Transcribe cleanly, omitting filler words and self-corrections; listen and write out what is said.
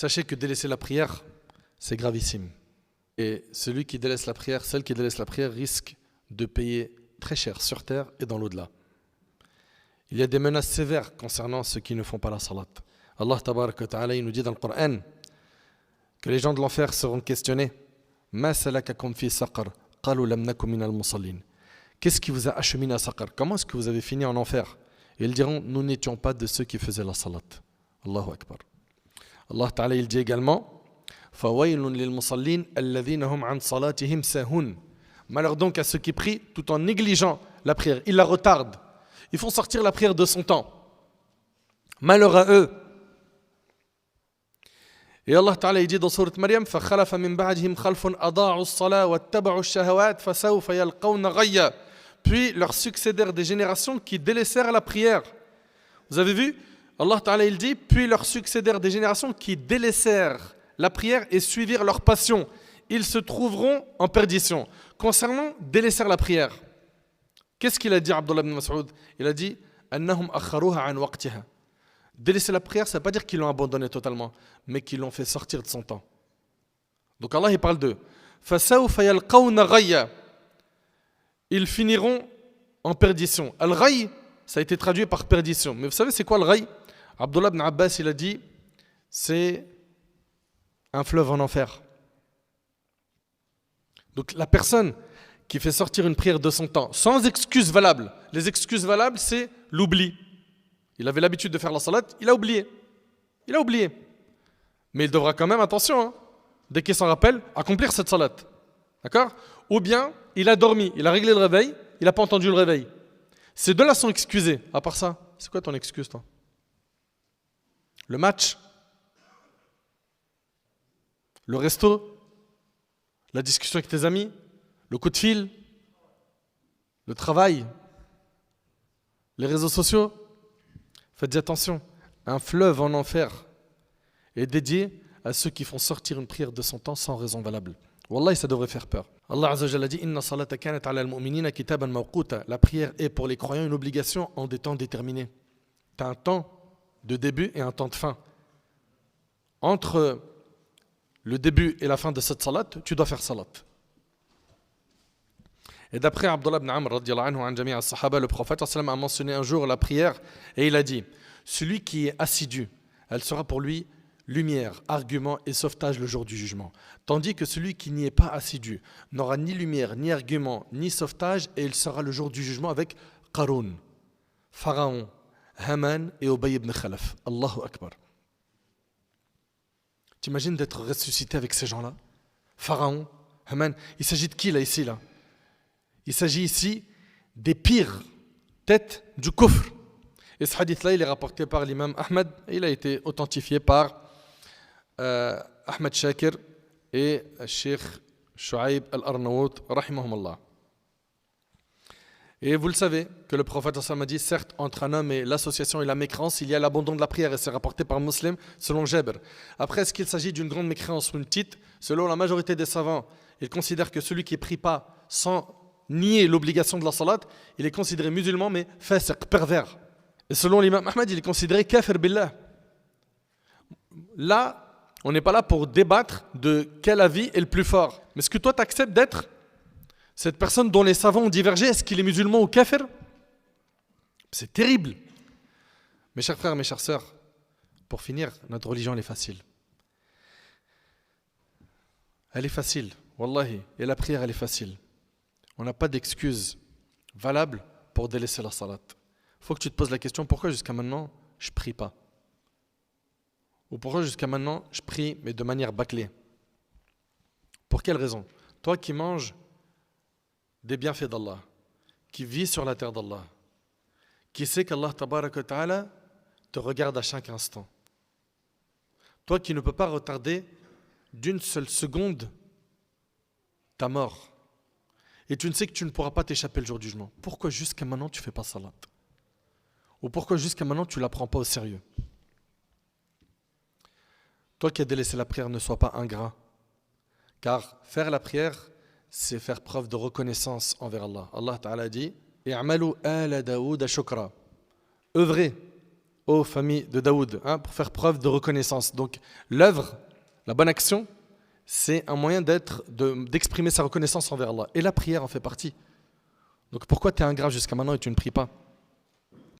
Sachez que délaisser la prière, c'est gravissime. Et celui qui délaisse la prière, celle qui délaisse la prière, risque de payer très cher sur terre et dans l'au-delà. Il y a des menaces sévères concernant ceux qui ne font pas la salat. Allah tabaraka wa ta'ala, il nous dit dans le Coran que les gens de l'enfer seront questionnés. Ma salakakum fi saqar qalu lam nakum minal musallin. Qu'est-ce qui vous a acheminé à Saqar? Comment est-ce que vous avez fini en enfer? Et ils diront, nous n'étions pas de ceux qui faisaient la salat. Allahu Akbar. Allah Ta'ala, il dit également, فَوَيْلٌ لِلْمُصَلِّينَ الَّذِينَ هُمْ عَنْ صَلَاتِهِمْ سَاهُونَ. Malheur donc à ceux qui prient tout en négligeant la prière. Ils la retardent. Ils font sortir la prière de son temps. Malheur à eux. Et Allah Ta'ala, il dit dans Sourate Maryam, فَخَلَفَ مِنْ بَعْدِهِمْ خَلْفٌ أَضَاعُوا الصَّلَاةَ وَاتَّبَعُوا الشَّهَوَاتِ فَسَوْفَ يَلْقَوْنَ غَيًّا. Puis leur succédèrent des générations qui délaissèrent la prière. Vous avez vu? Allah Ta'ala, il dit, puis leur succédèrent des générations qui délaissèrent la prière et suivirent leur passion. Ils se trouveront en perdition. Concernant délaisser la prière, qu'est-ce qu'il a dit Abdullah ibn Mas'ud? Il a dit, أَنَّهُمْ أَخَّرُوهَا عَنْ وَقْتِهَا. Délaisser la prière, ça ne veut pas dire qu'ils l'ont abandonné totalement, mais qu'ils l'ont fait sortir de son temps. Donc Allah, il parle d'eux. فَسَوْفَ يَلْقَوْنَ غَيًّا. Ils finiront en perdition. Al-Ghayy, ça a été traduit par perdition. Mais vous savez, c'est quoi le Ghayy? Abdullah ibn Abbas, il a dit, c'est un fleuve en enfer. Donc la personne qui fait sortir une prière de son temps, sans excuse valable. Les excuses valables, c'est l'oubli. Il avait l'habitude de faire la salat, il a oublié. Il a oublié. Mais il devra quand même, attention, dès qu'il s'en rappelle, accomplir cette salat. D'accord? Ou bien, il a dormi, il a réglé le réveil, il n'a pas entendu le réveil. Ces deux-là sont excusés. À part ça, c'est quoi ton excuse, toi? Le match? Le resto? La discussion avec tes amis? Le coup de fil? Le travail? Les réseaux sociaux? Faites attention, un fleuve en enfer est dédié à ceux qui font sortir une prière de son temps sans raison valable. Wallahi, ça devrait faire peur. Allah Azza wa Jalla dit Inna salata kanat ala al-mu'minina kitaban mawquta. La prière est pour les croyants une obligation en des temps déterminés. Tu as un temps de début et un temps de fin. Entre le début et la fin de cette salat, tu dois faire salat. Et d'après Abdullah ibn Amr radiyallahu anhu an jami' as-sahaba, le prophète a mentionné un jour la prière et il a dit celui qui est assidu, elle sera pour lui lumière, argument et sauvetage le jour du jugement. Tandis que celui qui n'y est pas assidu n'aura ni lumière, ni argument, ni sauvetage et il sera le jour du jugement avec Qarun, Pharaon, Haman et Ubay ibn Khalaf. Allahu Akbar. T'imagines d'être ressuscité avec ces gens-là? Pharaon, Haman, il s'agit de qui là ici là? Il s'agit ici des pires têtes du kufr. Et ce hadith-là, il est rapporté par l'imam Ahmed et il a été authentifié par Ahmed Shakir et Sheikh Shu'aib al-Arnaout, rahimahumullah. Et vous le savez que le prophète a dit, certes, entre un homme et l'association et la mécréance, il y a l'abandon de la prière et c'est rapporté par Muslim selon Jabr. Après, est-ce qu'il s'agit d'une grande mécréance ou une petite? Selon la majorité des savants, ils considèrent que celui qui ne prie pas sans nier l'obligation de la salat, il est considéré musulman mais fasiq, pervers. Et selon l'imam Ahmad, il est considéré kafir billah. Là, on n'est pas là pour débattre de quel avis est le plus fort. Mais est-ce que toi, tu acceptes d'être cette personne dont les savants ont divergé? Est-ce qu'il est musulman ou kafir? C'est terrible. Mes chers frères, mes chères sœurs, pour finir, notre religion, elle est facile. Elle est facile, wallahi. Et la prière, elle est facile. On n'a pas d'excuse valable pour délaisser la salat. Il faut que tu te poses la question, pourquoi jusqu'à maintenant, je ne prie pas? Ou pourquoi jusqu'à maintenant, je prie, mais de manière bâclée? Pour quelle raison? Toi qui manges des bienfaits d'Allah, qui vis sur la terre d'Allah, qui sait qu'Allah tabaraka wa ta'ala te regarde à chaque instant. Toi qui ne peux pas retarder d'une seule seconde ta mort. Et tu ne sais que tu ne pourras pas t'échapper le jour du jugement. Pourquoi jusqu'à maintenant tu ne fais pas salat? Ou pourquoi jusqu'à maintenant tu ne la prends pas au sérieux? Toi qui as délaissé la prière, ne sois pas ingrat. Car faire la prière, c'est faire preuve de reconnaissance envers Allah. Allah Ta'ala dit « I'malu ala Daoud shukra » œuvrez aux familles de Daoud, pour faire preuve de reconnaissance. Donc l'œuvre, la bonne action, c'est un moyen d'exprimer sa reconnaissance envers Allah. Et la prière en fait partie. Donc pourquoi tu es ingrat jusqu'à maintenant et tu ne pries pas ?